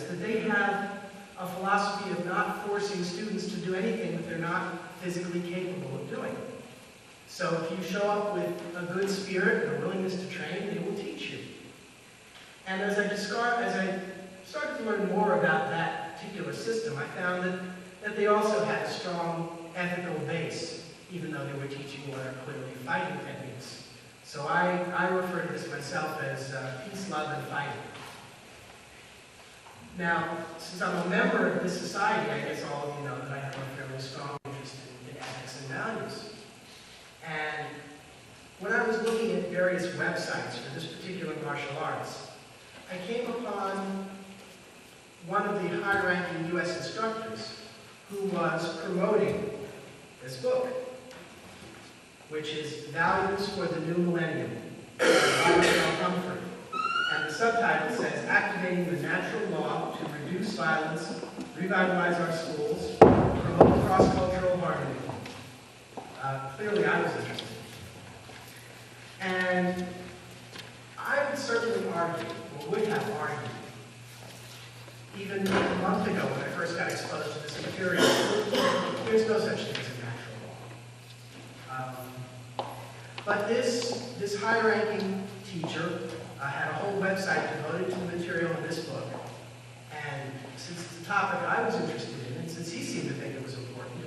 that they have a philosophy of not forcing students to do anything that they're not physically capable of doing. So if you show up with a good spirit and a willingness to train, they will teach you. And as I started to learn more about that particular system, I found that they also had a strong ethical base, even though they were teaching what are clearly fighting techniques. So I refer to this myself as peace, love, and fighting. Now, since I'm a member of this society, I guess all of you know that I have a fairly strong interest in ethics and values. And when I was looking at various websites for this particular martial arts, I came upon one of the high-ranking U.S. instructors who was promoting this book, which is Values for the New Millennium by Humphrey. And the subtitle says, Activating the Natural Law to Reduce Violence, Revitalize Our Schools, Promote Cross-Cultural Harmony. Clearly I was interested. And I would certainly argue, or would have argued, even a month ago when I first got exposed to this material, there's no such thing as a natural law. But this high-ranking teacher had a whole website devoted to the material in this book. And since it's a topic I was interested in, and since he seemed to think it was important,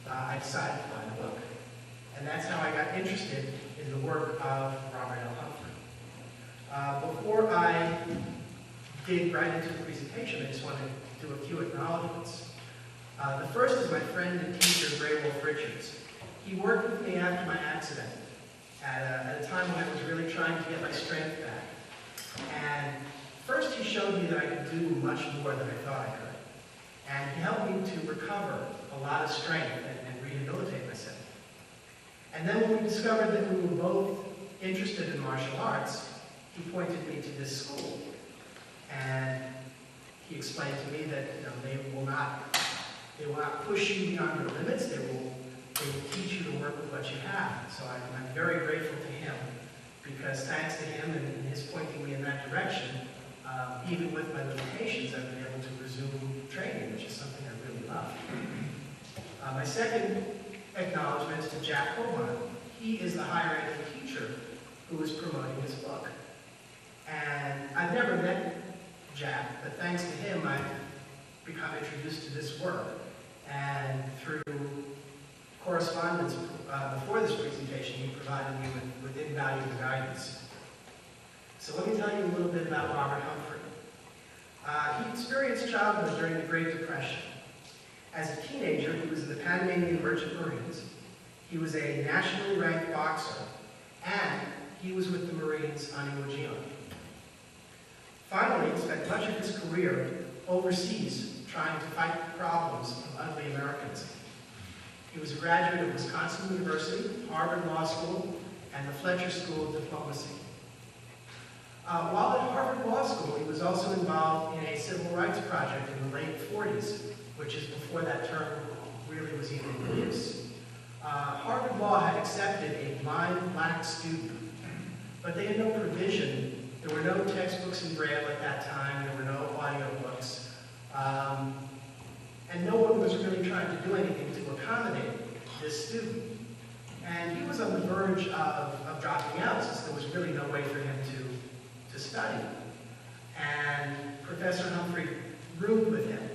I decided to buy the book. And that's how I got interested in the work of Robert L. Humphrey. Before I dig right into the presentation, I just want to do a few acknowledgments. The first is my friend and teacher, Gray Wolf Richards. He worked with me after my accident at a time when I was really trying to get my strength back. And first he showed me that I could do much more than I thought I could. And he helped me to recover a lot of strength and rehabilitate myself. And then when we discovered that we were both interested in martial arts, he pointed me to this school. And he explained to me that they will not push you beyond your limits. They will teach you to work with what you have. So I'm very grateful to him, because thanks to him and his pointing me in that direction, even with my limitations, I've been able to resume training, which is something I really love. My second acknowledgement is to Jack Cohan. He is the high-ranking teacher who is promoting this book. And I've never met Jack, but thanks to him, I've become introduced to this work. And through correspondence before this presentation, he provided me with invaluable guidance. So let me tell you a little bit about Robert Humphrey. He experienced childhood during the Great Depression. As a teenager, he was in the Panamanian Merchant Marines. He was a nationally ranked boxer, and he was with the Marines on Iwo Jima. Finally, he spent much of his career overseas trying to fight the problems of ugly Americanism. He was a graduate of Wisconsin University, Harvard Law School, and the Fletcher School of Diplomacy. While at Harvard Law School, he was also involved in a civil rights project in the late 40s, which is before that term really was even in use. Harvard Law had accepted a blind black student, but they had no provision. There were no textbooks in Braille at that time. There were no audiobooks. And no one was really trying to do anything to accommodate this student. And he was on the verge of dropping out, since there was really no way for him to study. And Professor Humphrey roomed with him.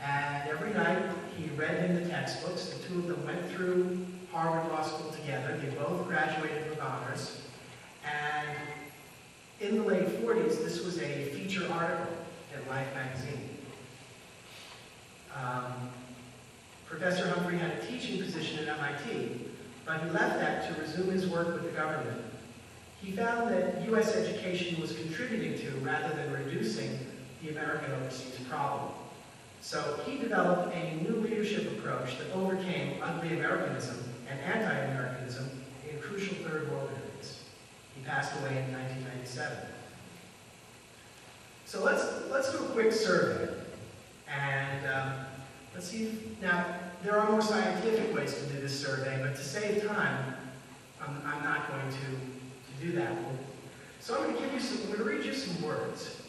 And every night he read him the textbooks. The two of them went through Harvard Law School together. They both graduated with honors. And in the late 40s, this was a feature article in Life magazine. Professor Humphrey had a teaching position at MIT, but he left that to resume his work with the government. He found that U.S. education was contributing to, rather than reducing, the American overseas problem. So he developed a new leadership approach that overcame ugly Americanism and anti-Americanism in crucial Third World areas. He passed away in 1997. So let's do a quick survey. And let's see, now, there are more scientific ways to do this survey, but to save time, I'm not going to do that. So I'm going to read you some words.